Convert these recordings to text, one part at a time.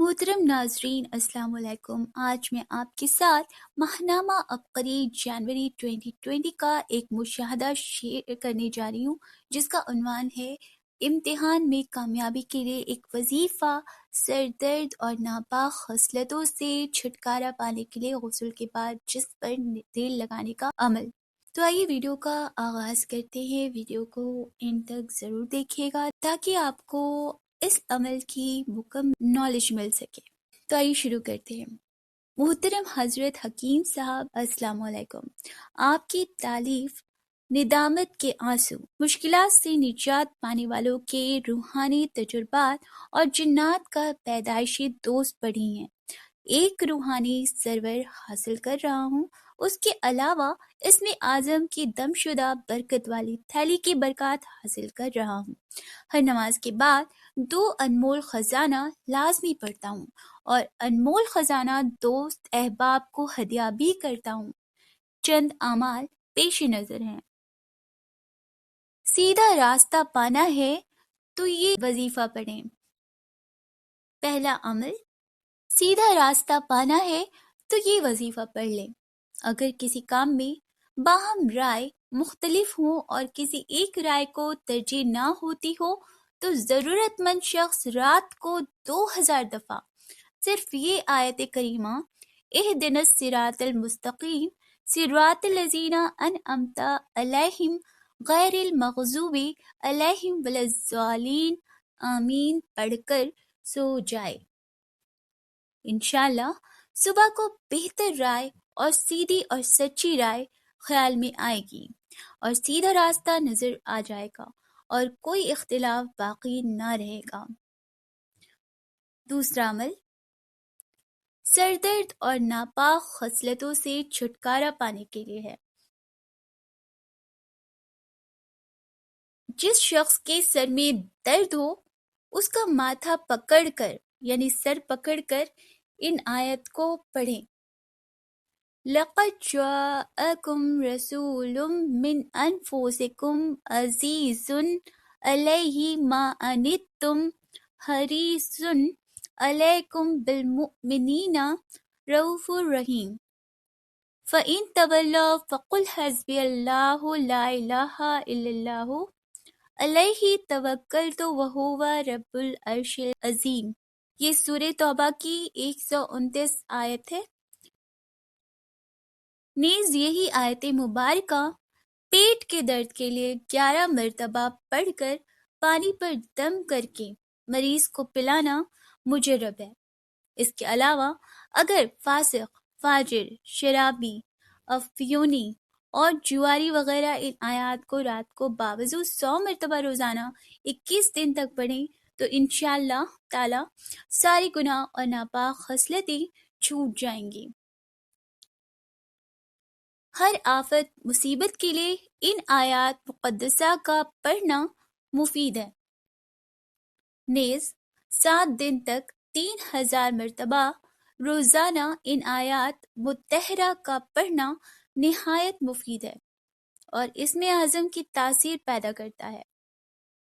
मोहतरम नाजरीन अस्सलाम वालेकुम। आज मैं आपके साथ माहनामा अबकरी जनवरी 2020 का एक मुशाहदा शेयर करने जा रही हूँ, जिसका उन्वान है इम्तिहान में कामयाबी के लिए एक वजीफ़ा, सर दर्द और नापाक खसलतों से छुटकारा पाने के लिए गुस्ल के बाद जिस्म पर तेल लगाने का अमल। तो आइए वीडियो का आगाज करते हैं। वीडियो को एंड तक जरूर देखिएगा ताकि आपको इस अमल की मुकम्मल नॉलेज मिल सके। तो आइए शुरू करते हैं। मोहतरम हजरत हकीम साहब अस्सलाम वालेकुम। आपकी तालीफ निदामत के आंसू, मुश्किलात से निजात पाने वालों के रूहानी तजुर्बात और जिन्नात का पैदाइशी दोस्त पढ़ी हैं। एक रूहानी सरवर हासिल कर रहा हूँ। उसके अलावा इसमें आजम की दमशुदा बरकत वाली थैली की बरकत हासिल कर रहा हूँ। हर नमाज के बाद 2 अनमोल खजाना लाजमी पढ़ता हूँ और अनमोल खजाना दोस्त अहबाब को हदिया भी करता हूँ। चंद अमाल पेश नजर हैं। सीधा रास्ता पाना है तो ये वजीफा पढ़ें। पहला अमल, सीधा रास्ता पाना है तो ये वजीफा पढ़ लें। अगर किसी काम में बाहम राय मुख्तलिफ हो और किसी एक राय को तरजीह ना होती हो तो जरूरतमंद शख्स रात को 2000 दफा सिर्फ ये आयत करीमा इहदिनस सिरातल मुस्तकीम सिरातल लजीना अनअमता अलैहिम गैरिल मग़ज़ूबी अलैहिम वलज़्ज़ालीन आमीन पढ़कर सो जाए। इंशाल्लाह सुबह को बेहतर राय और सीधी और सच्ची राय ख्याल में आएगी और सीधा रास्ता नजर आ जाएगा और कोई इख्तिलाफ बाकी ना रहेगा। दूसरा अमल, सरदर्द और नापाक खसलतों से छुटकारा पाने के लिए है। जिस शख्स के सर में दर्द हो उसका माथा पकड़कर यानी सर पकड़कर इन आयत को पढ़ें। लक़द जाअकुम रसूलुम मिन अनफुसिकुम अज़ीज़ुन अलैहि मा अनित्तुम हरीसुन अलैकुम बिल मुमिनीना रऊफुर रहीम। फ़इन तवल्लौ फ़क़ुल हस्बियल्लाहु ला इलाहा इल्लल्लाहु अलैहि तवक्कलतु व हुवा रब्बुल अर्शिल अज़ीम। ये सूरह तौबा की 129 आयत है। नीज यही आयत मुबारका पेट के दर्द के लिए 11 मरतबा पढ़कर पानी पर दम करके मरीज को पिलाना मुजर्रब है। इसके अलावा अगर फासिक, फाजिर, शराबी, अफयूनी और जुआरी वगैरह इन आयात को रात को बावजूद 100 मरतबा रोजाना 21 दिन तक पढ़ें तो इंशाअल्लाह ताला सारी गुनाह और नापाक खसलतें छूट जाएंगी। हर आफत मुसीबत के लिए इन आयात मुक़द्दसा का पढ़ना मुफीद है। नेज़ 7 दिन तक 3000 मरतबा रोजाना इन आयात मुत्तहरा का पढ़ना निहायत मुफीद है और इसमें आज़म की तासीर पैदा करता है।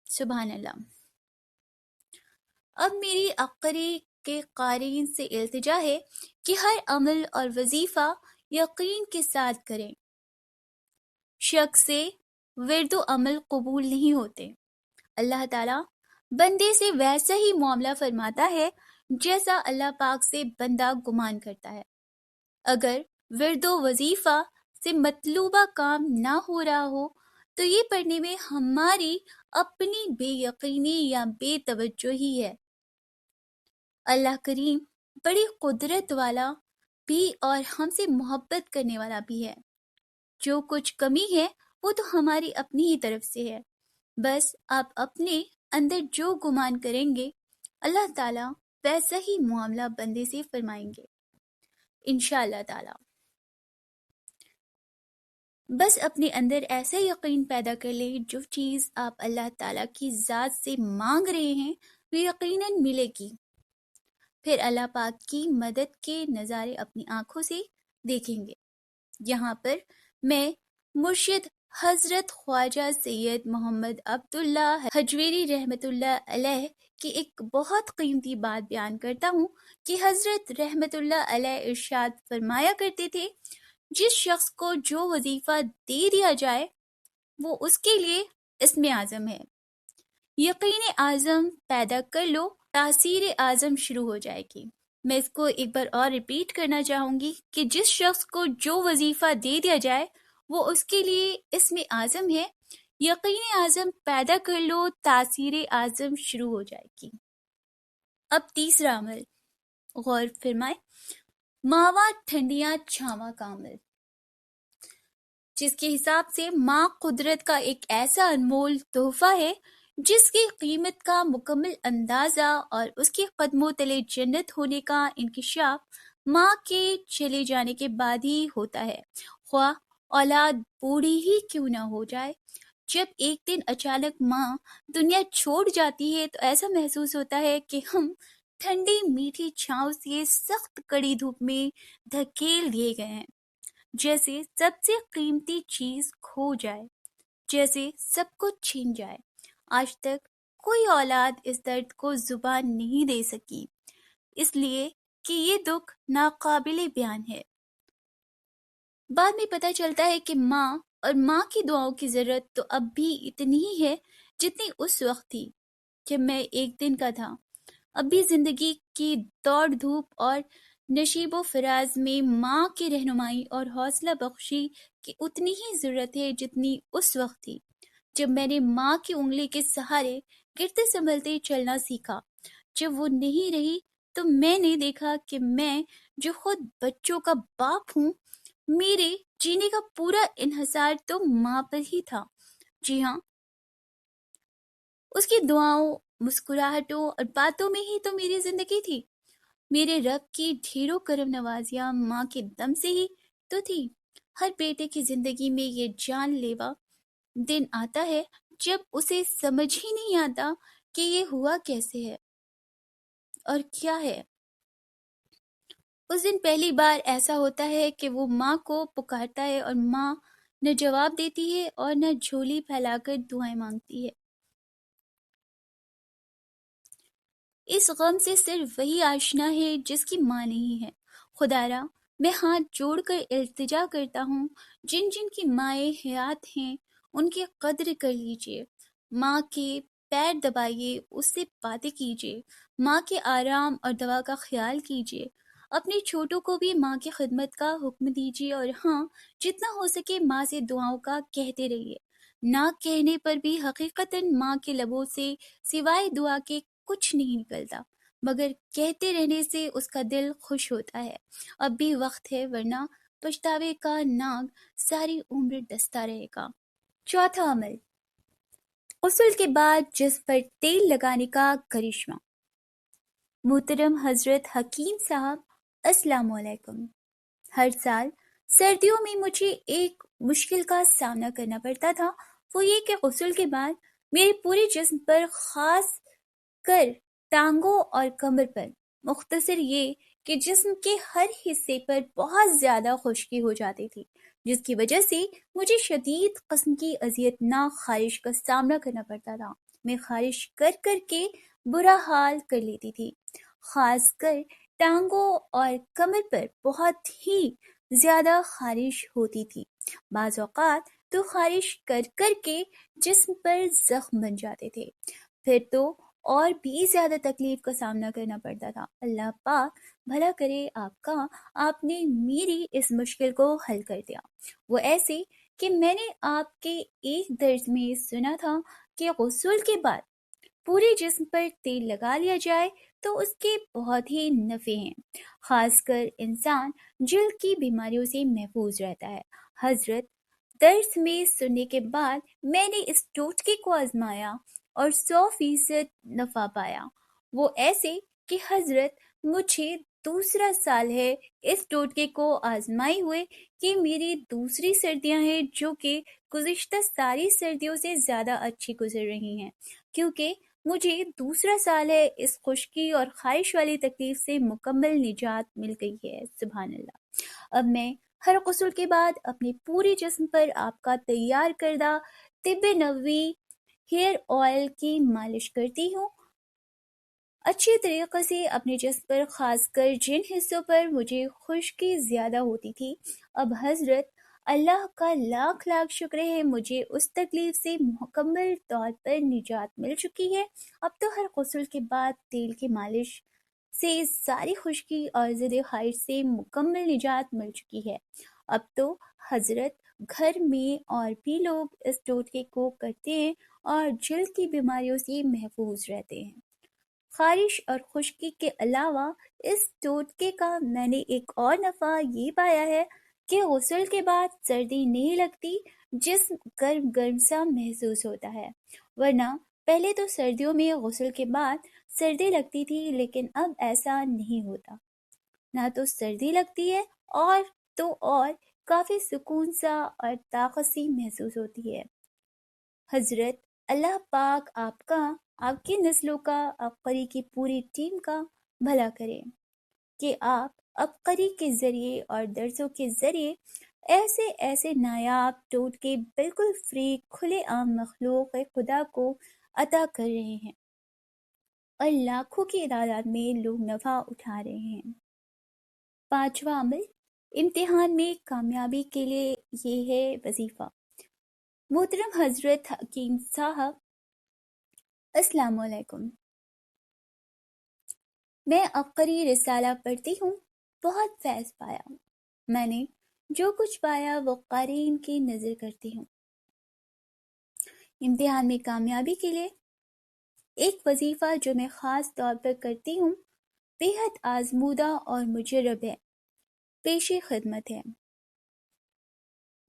सुभान अल्लाह। अब मेरी अक़री के क़ारीन से इल्तिजा है कि हर अमल और वजीफा यकीन के साथ करें। शक से विर्दो अमल कबूल नहीं होते। अल्लाह ताला बंदे से वैसा ही मामला फरमाता है जैसा अल्लाह पाक से बंदा गुमान करता है। अगर विर्दो वजीफा से मतलूबा काम ना हो रहा हो तो ये पढ़ने में हमारी अपनी बेयकीनी या बेतवज्जोही है। अल्लाह करीम बड़ी कुदरत वाला भी और हमसे मोहब्बत करने वाला भी है। जो कुछ कमी है वो तो हमारी अपनी ही तरफ से है। बस आप अपने अंदर जो गुमान करेंगे अल्लाह ताला वैसा ही मुआमला बंदे से फरमाएंगे इंशाअल्लाह ताला। बस अपने अंदर ऐसा यकीन पैदा कर ले जो चीज़ आप अल्लाह ताला की ज़ात से मांग रहे हैं वो यकीनन मिलेगी। फिर अल्लाह पाक की मदद के नज़ारे अपनी आंखों से देखेंगे। यहाँ पर मैं मुर्शिद हजरत ख्वाजा सैयद मोहम्मद अब्दुल्ला हजवेरी रहमतुल्लाह अलैह کی ایک بہت قیمتی بات بیان کرتا ہوں کہ حضرت رحمت اللہ علیہ ارشاد فرمایا کرتے تھے، جس شخص کو جو وظیفہ دے دیا جائے وہ اس کے لیے اسم اعظم ہے۔ یقین اعظم پیدا کر لو، تاثیر اعظم شروع ہو جائے گی۔ میں اس کو ایک بار اور ریپیٹ کرنا چاہوں گی کہ جس شخص کو جو وظیفہ دے دیا جائے وہ اس کے لیے اسم اعظم ہے۔ یقین اعظم پیدا کر لو، تاثیر اعظم شروع ہو جائے گی۔ اب تیسرا عمل غور فرمائے، ماواں ٹھنڈیاں چھاواں کا عمل، جس کے حساب سے ماں قدرت کا ایک ایسا انمول تحفہ ہے جس کی قیمت کا مکمل اندازہ اور اس کے قدموں تلے جنت ہونے کا انکشاف ماں کے چلے جانے کے بعد ہی ہوتا ہے، خواہ اولاد بوڑھی ہی کیوں نہ ہو جائے۔ جب ایک دن اچانک ماں دنیا چھوڑ جاتی ہے تو ایسا محسوس ہوتا ہے کہ ہم ٹھنڈی میٹھی چھاؤں سے سخت کڑی دھوپ میں دھکیل دیے گئے ہیں، جیسے سب سے قیمتی چیز کھو جائے، جیسے سب کچھ چھین جائے۔ آج تک کوئی اولاد اس درد کو زبان نہیں دے سکی، اس لیے کہ یہ دکھ ناقابل بیان ہے۔ بعد میں پتہ چلتا ہے کہ ماں اور ماں کی دعاؤں کی ضرورت تو اب بھی اتنی ہی ہے جتنی اس وقت تھی جب میں ایک دن کا تھا۔ اب بھی زندگی کی دوڑ دھوپ اور نشیب و فراز میں ماں کی رہنمائی اور حوصلہ بخشی کی اتنی ہی ضرورت ہے جتنی اس وقت تھی جب میں نے ماں کی انگلی کے سہارے گرتے سنبھلتے چلنا سیکھا۔ جب وہ نہیں رہی تو میں نے دیکھا کہ میں جو خود بچوں کا باپ ہوں، میرے جینے کا پورا انحصار تو ماں پر ہی تھا۔ جی ہاں، اس کی دعاؤں، مسکراہٹوں اور باتوں میں ہی تو میری زندگی تھی۔ میرے رب کی ڈھیروں کرم نوازیاں ماں کے دم سے ہی تو تھی۔ ہر بیٹے کی زندگی میں یہ جان لیوا دن آتا ہے جب اسے سمجھ ہی نہیں آتا کہ یہ ہوا کیسے ہے اور کیا ہے۔ اس دن پہلی بار ایسا ہوتا ہے کہ وہ ماں کو پکارتا ہے اور ماں نہ جواب دیتی ہے اور نہ جھولی پھیلا کر دعائیں مانگتی ہے۔ اس غم سے صرف وہی آشنا ہے جس کی ماں نہیں ہے۔ خدارا، میں ہاتھ جوڑ کر التجا کرتا ہوں، جن جن کی مائیں حیات ہیں ان کی قدر کر لیجئے۔ ماں کے پیر دبائیے، اس سے باتیں کیجئے، ماں کے آرام اور دوا کا خیال کیجئے۔ اپنے چھوٹوں کو بھی ماں کی خدمت کا حکم دیجئے، اور ہاں، جتنا ہو سکے ماں سے دعاؤں کا کہتے رہیے۔ نہ کہنے پر بھی حقیقتاً ماں کے لبوں سے سوائے دعا کے کچھ نہیں نکلتا، مگر کہتے رہنے سے اس کا دل خوش ہوتا ہے۔ اب بھی وقت ہے، ورنہ پچھتاوے کا ناگ ساری عمر ڈستا رہے گا۔ چوتھا عمل، غسل کے بعد جسم پر تیل لگانے کا کرشمہ۔ محترم حضرت حکیم صاحب، السلام علیکم۔ ہر سال سردیوں میں مجھے ایک مشکل کا سامنا کرنا پڑتا تھا، وہ یہ کہ غسل کے بعد میرے پورے جسم پر، خاص کر ٹانگوں اور کمر پر، مختصر یہ کہ جسم کے ہر حصے پر بہت زیادہ خشکی ہو جاتی تھی، جس کی وجہ سے مجھے شدید قسم کی اذیتناک خارش کا سامنا کرنا پڑتا تھا۔ میں خارش کر کر کے برا حال کر لیتی تھی، خاص کر ٹانگوں اور کمر پر بہت ہی زیادہ خارش ہوتی تھی۔ بعض اوقات تو خارش کر کر کے جسم پر زخم بن جاتے تھے، پھر تو اور بھی زیادہ تکلیف کا سامنا کرنا پڑتا تھا۔ اللہ پاک بھلا کرے آپ کا، آپ نے میری اس مشکل کو حل کر دیا۔ وہ ایسے کہ میں نے آپ کے ایک درس میں سنا تھا کہ غسل کے بعد پورے جسم پر تیل لگا لیا جائے تو اس کے بہت ہی نفع ہیں، خاص کر انسان جلد کی بیماریوں سے محفوظ رہتا ہے۔ حضرت درس میں سننے کے بعد میں نے اس ٹوٹکے کو آزمایا اور 100% نفع پایا۔ وہ ایسے کہ حضرت مجھے دوسرا سال ہے اس ٹوٹکے کو آزمائے ہوئے کہ میری دوسری سردیاں ہیں جو کہ گزشتہ ساری سردیوں سے زیادہ اچھی گزر رہی ہیں، کیونکہ مجھے دوسرا سال ہے اس خشکی اور خارش والی تکلیف سے مکمل نجات مل گئی ہے۔ سبحان اللہ۔ اب میں ہر غسل کے بعد اپنے پورے جسم پر آپ کا تیار کردہ طب نبوی ہیئر آئل کی مالش کرتی ہوں اچھی طریقے سے اپنے جسم پر، خاص کر جن حصوں پر مجھے خشکی زیادہ ہوتی تھی. اب حضرت اللہ کا لاکھ لاکھ شکر ہے مجھے اس تکلیف سے مکمل طور پر نجات مل چکی ہے. اب تو ہر غسل کے بعد تیل کی مالش سے ساری خشکی اور ضد خارش سے مکمل نجات مل چکی ہے. اب تو حضرت گھر میں اور بھی لوگ اس ٹوٹکے کو کرتے ہیں اور جلد کی بیماریوں سے محفوظ رہتے ہیں. خارش اور خشکی کے علاوہ اس ٹوٹکے کا میں نے ایک اور نفع یہ پایا ہے کہ غسل کے بعد سردی نہیں لگتی، جسم گرم گرم سا محسوس ہوتا ہے. ورنہ پہلے تو سردیوں میں غسل کے بعد سردی لگتی تھی، لیکن اب ایسا نہیں ہوتا. نہ تو سردی لگتی ہے اور کافی سکون سا اور طاقت سی محسوس ہوتی ہے. حضرت اللہ پاک آپ کا، آپ کی نسلوں کا، عبقری کی پوری ٹیم کا بھلا کرے کہ آپ عبقری کے ذریعے اور درسوں کے ذریعے ایسے نایاب ٹوٹکے بالکل فری کھلے عام مخلوق خدا کو عطا کر رہے ہیں اور لاکھوں کی تعداد میں لوگ نفع اٹھا رہے ہیں. 5واں عمل امتحان میں کامیابی کے لیے یہ ہے وظیفہ. محترم حضرت حکیم صاحب، السلام علیکم. میں عبقری رسالہ پڑھتی ہوں، بہت فیض پایا. میں نے جو کچھ پایا وہ قارئین کی نظر کرتی ہوں. امتحان میں کامیابی کے لیے ایک وظیفہ جو میں خاص طور پر کرتی ہوں بے حد آزمودہ اور مجرب ہے، پیش خدمت ہے.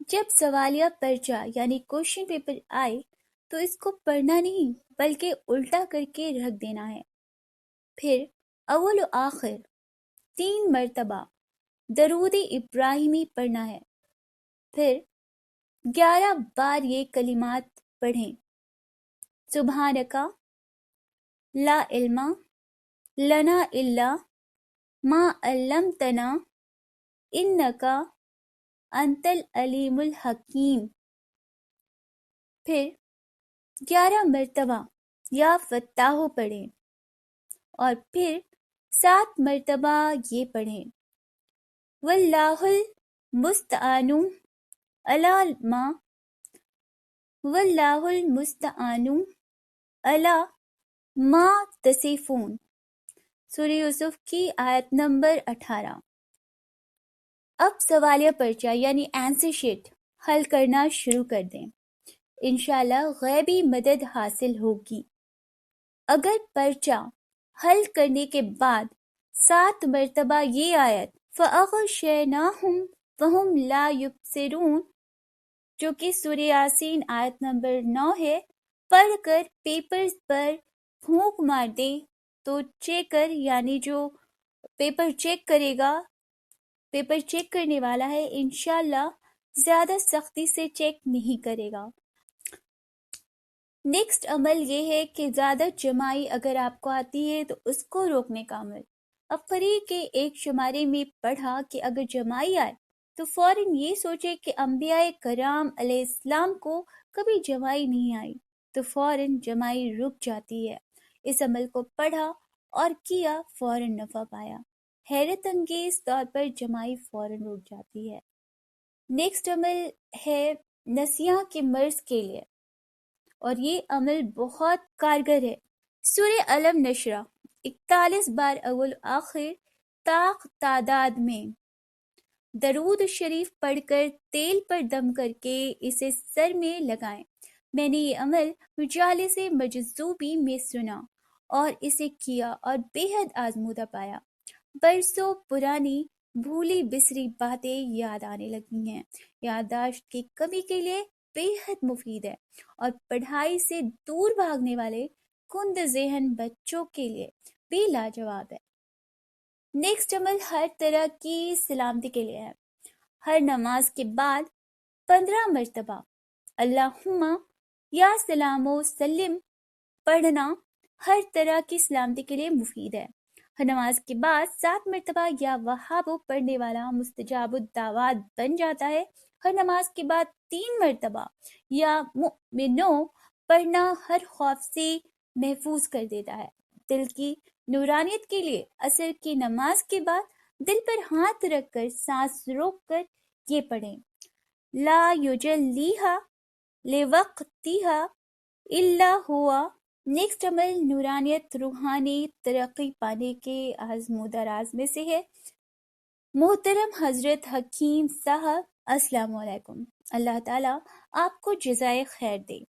جب سوالیہ پرچہ یعنی کوشچن پیپر آئے تو اس کو پڑھنا نہیں بلکہ الٹا کر کے رکھ دینا ہے. پھر اول و آخر 3 مرتبہ درود ابراہیمی پڑھنا ہے. پھر 11 بار یہ کلمات پڑھیں: سبحانک لا علم لنا الا ما علمتنا انک انت العلیم الحکیم. پھر 11 مرتبہ یا فتاح پڑھیں اور پھر 7 مرتبہ یہ پڑھیں: واللہ المستعان علی ما تصفون. سورہ یوسف کی آیت نمبر 18. اب سوالیہ پرچہ یعنی آنسر شیٹ حل کرنا شروع کر دیں. انشاءاللہ غیبی مدد حاصل ہوگی. اگر پرچہ حل کرنے کے بعد 7 مرتبہ یہ آیت فَأَغْشَيْنَاهُمْ فَهُمْ لَا يُبْصِرُونَ جو کہ سورہ یاسین آیت نمبر 9 ہے پڑھ کر پیپرز پر پھونک مار دیں تو چیکر یعنی جو پیپر چیک کرے گا، پیپر چیک کرنے والا ہے، انشاءاللہ زیادہ سختی سے چیک نہیں کرے گا. نیکسٹ عمل یہ ہے کہ زیادہ جمائی اگر آپ کو آتی ہے تو اس کو روکنے کا عمل. عبقری کے ایک شمارے میں پڑھا کہ اگر جمائی آئے تو فوراً یہ سوچے کہ انبیاء کرام علیہ السلام کو کبھی جمائی نہیں آئی تو فوراً جمائی رک جاتی ہے. اس عمل کو پڑھا اور کیا، فوراً نفع پایا. حیرت انگیز طور پر جمائی فوراً رک جاتی ہے. نیکسٹ عمل ہے نسیاں کے مرض کے لیے اور یہ عمل بہت کارگر ہے. سورہ علم نشرہ 41 بار اول آخر طاق تعداد میں درود شریف پڑھ کر تیل پر دم کر کے اسے سر میں لگائیں. میں نے یہ عمل مجالس مجذوبی میں سنا اور اسے کیا اور بے حد آزمودہ پایا. برسوں پرانی بھولی بسری باتیں یاد آنے لگی ہیں. یادداشت کی کمی کے لیے بے حد مفید ہے اور پڑھائی سے دور بھاگنے والے کند ذہن بچوں کے لیے بھی لاجواب ہے. نیکسٹ عمل ہر طرح کی سلامتی کے لیے ہے. ہر نماز کے بعد 15 مرتبہ اللہم یا سلام و سلم پڑھنا ہر طرح کی سلامتی کے لیے مفید ہے. ہر نماز کے بعد 7 مرتبہ یا وہاب پڑھنے والا مستجاب الدعوات بن جاتا ہے. ہر نماز کے بعد 3 مرتبہ یا مؤمنوں پڑھنا ہر خوف سے محفوظ کر دیتا ہے. دل کی नूरानियत के लिए असर की नमाज के बाद दिल पर हाथ रखकर सांस रोक कर ये पढ़ें, ला युजल्लीहा लिवक्तिहा इल्ला हुआ। नेक्स्ट अमल नूरानियत रूहानी तरक्की पाने के आजमूदा राज में से है। मोहतरम हजरत हकीम साहब, अस्सलाम वालेकुम। अल्लाह ताला आपको जज़ाए खैर दे।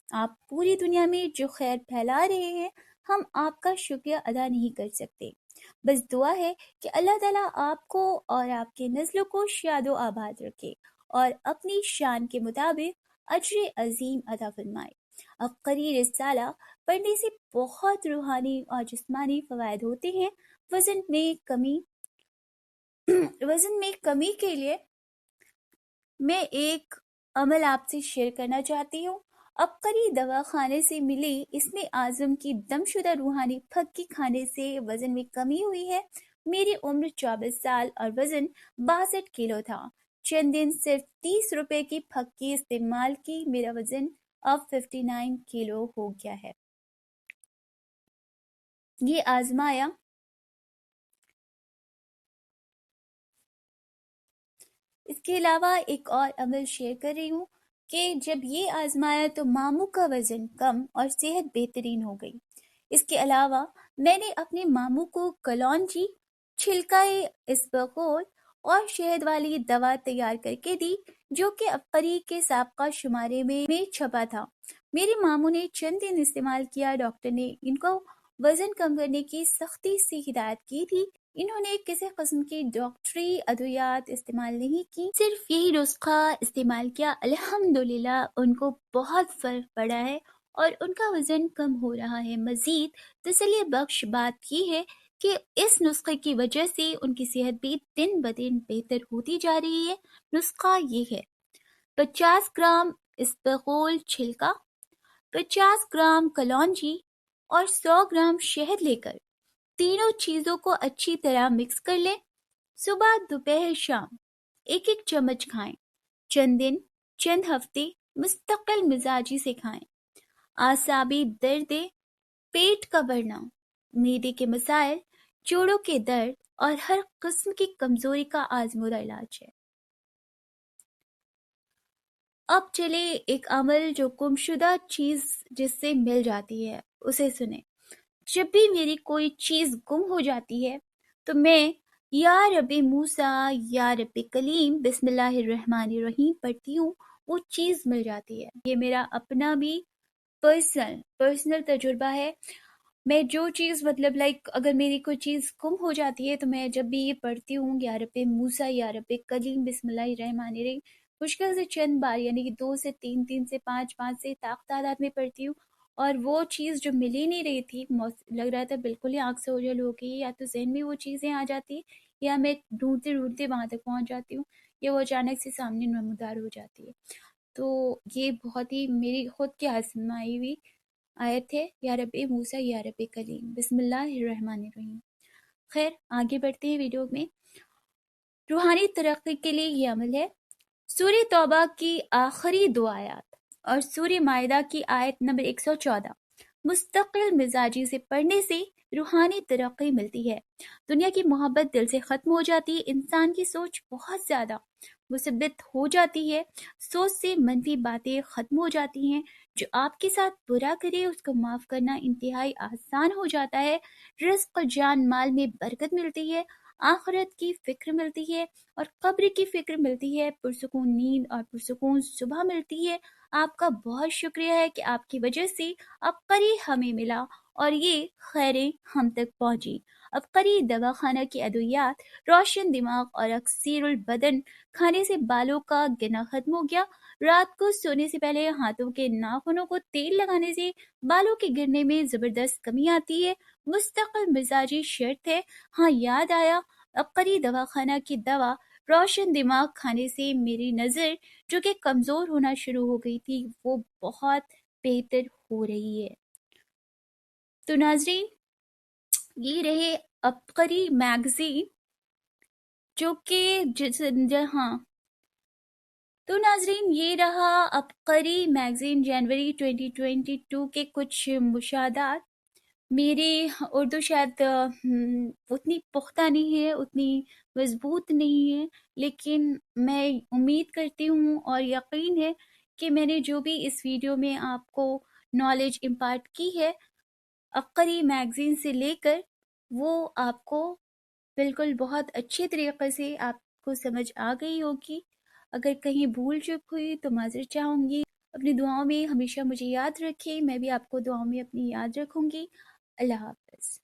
आप पूरी दुनिया में जो खैर फैला रहे हैं, हम आपका शुक्रिया अदा नहीं कर सकते। बस दुआ है कि अल्लाह ताला आपको और आपके नस्लों को शादो आबाद रखे और अपनी शान के मुताबिक अजर अजीम अदा फरमाए। अब्करी रिसाला पढ़ने से बहुत रूहानी और जिस्मानी फ़वाइद होते हैं। वज़न में कमी के लिए मैं एक अमल आपसे शेयर करना चाहती हूँ। अब्करी दवाखाने से मिली इसमें आज़म की दमशुदा रूहानी फक्की खाने से वज़न में कमी हुई है। मेरी उम्र 24 साल और वज़न 62 किलो था। चंद दिन सिर्फ 30 रुपए की फक्की इस्तेमाल की, मेरा वज़न अब 59 किलो हो गया है। ये आजमाया। इसके अलावा एक और अमल शेयर कर रही हूँ कि जब ये आजमाया तो मामू का वजन कम और सेहत बेहतरीन हो गई। इसके अलावा मैंने अपने मामू को कलौंजी, छिलकाए इसबगोल और शहद वाली दवा तैयार करके दी, जो कि अब्करी के साबका शुमारे में छपा था। मेरे मामू ने चंद दिन इस्तेमाल किया। डॉक्टर ने इनको वजन कम करने की सख्ती से हिदायत की थी। इन्होंने किसी किस्म की डॉक्टरी अद्वियात इस्तेमाल नहीं की, सिर्फ यही नुस्खा इस्तेमाल किया। अल्हम्दुलिल्लाह उनको बहुत फर्क पड़ा है और उनका वजन कम हो रहा है। मजीद तसल्ली बख्श बात यह है कि इस नुस्खे की वजह से उनकी सेहत भी दिन ब दिन बेहतर होती जा रही है। नुस्खा ये है: 50 ग्राम इसबगोल छिलका, 50 ग्राम कलौंजी और 100 ग्राम शहद लेकर तीनों चीजों को अच्छी तरह मिक्स कर लें। सुबह, दोपहर, शाम एक एक चम्मच खाएं। चंद दिन, चंद हफ्ते मुस्तकिल मिजाजी से खाएं। आसाबी दर्द, पेट का बढ़ना, मीदे के मसाइल, जोड़ों के दर्द और हर किस्म की कमजोरी का आजमूदा इलाज है। अब चले एक अमल जो गुमशुदा चीज जिससे मिल जाती है उसे सुने। जब भी मेरी कोई चीज गुम हो जाती है तो मैं या रब्बे मूसा या रब्बे कलीम बिस्मिल्लाहिर्रहमानिर्रहीम पढ़ती हूँ, वो चीज मिल जाती है। ये मेरा अपना भी पर्सनल तजुर्बा है। मैं जो चीज अगर मेरी कोई चीज गुम हो जाती है तो मैं जब भी ये पढ़ती हूँ या रब्बे मूसा या रब्बे कलीम बिस्मिल्लाहिर्रहमानिर्रहीम, मुश्किल से चंद बार यानी कि 2 से 3, 3 से 5, 5 से तादाद में पढ़ती हूँ। और वो चीज़ जो मिल ही नहीं रही थी, लग रहा था बिल्कुल ही आँख से ओझल हो गई, या तो ज़हन में वो चीज़ें आ जाती या मैं ढूंढते वहां तक पहुंच जाती हूँ, या वो अचानक से सामने नमूदार हो जाती है। तो ये बहुत ही मेरी खुद की आजमाई हुई आयत है, या रब्बे मूसा या रब्बे कलीम बिस्मिल्लाहिर्रहमानिर्रहीम। खैर, आगे बढ़ते हैं वीडियो में। रूहानी तरक्की के लिए ये अमल है। सूरह तौबा की आखिरी 2 आयत और सूरह माइदा की आयत नंबर 114 मुस्तकिल मिजाजी से पढ़ने से रूहानी तरक्की मिलती है। दुनिया की मोहब्बत दिल से खत्म हो जाती है। इंसान की सोच बहुत ज्यादा मुसब्बित हो जाती है। सोच से मनफी बातें खत्म हो जाती हैं। जो आपके साथ बुरा करे उसको माफ करना इंतहाई आसान हो जाता है। रिस्क और जान माल में बरकत मिलती है। आखिरत की फिक्र मिलती है और कब्र की फिक्र मिलती है। पुरसुकून नींद और पुरसुकून सुबह मिलती है। आपका बहुत शुक्रिया है कि आपकी वजह से अब्करी हमें मिला और ये खैरें हम तक पहुंची। अब्करी दवाखाना की अद्वियात, रोशन दिमाग और अक्सीरुल बदन खाने से बालों का गिरना खत्म हो गया। रात को सोने से पहले हाथों के नाखूनों को तेल लगाने से बालों के गिरने में जबरदस्त कमी आती है। मुस्तकिल मिजाजी शर्त है। हाँ, याद आया, अब्करी दवाखाना की दवा रोशन दिमाग खाने से मेरी नज़र जो कि कमज़ोर होना शुरू हो गई थी वो बहुत बेहतर हो रही है। तो नाजरीन, ये रहे अब्करी मैगजीन जो कि हाँ, तो नाजरीन ये रहा अब्करी मैगजीन जनवरी 2022 के कुछ मुशाहदात। میری اردو شاید اتنی پختہ نہیں ہے، اتنی مضبوط نہیں ہے، لیکن میں امید کرتی ہوں اور یقین ہے کہ میں نے جو بھی اس ویڈیو میں آپ کو نالج امپارٹ کی ہے عبقری میگزین سے لے کر، وہ آپ کو بالکل بہت اچھے طریقے سے آپ کو سمجھ آ گئی ہوگی۔ اگر کہیں بھول چک ہوئی تو معذرت چاہوں گی۔ اپنی دعاؤں میں ہمیشہ مجھے یاد رکھیں، میں بھی آپ کو دعاؤں میں اپنی یاد رکھوں گی۔ اللہ حافظ۔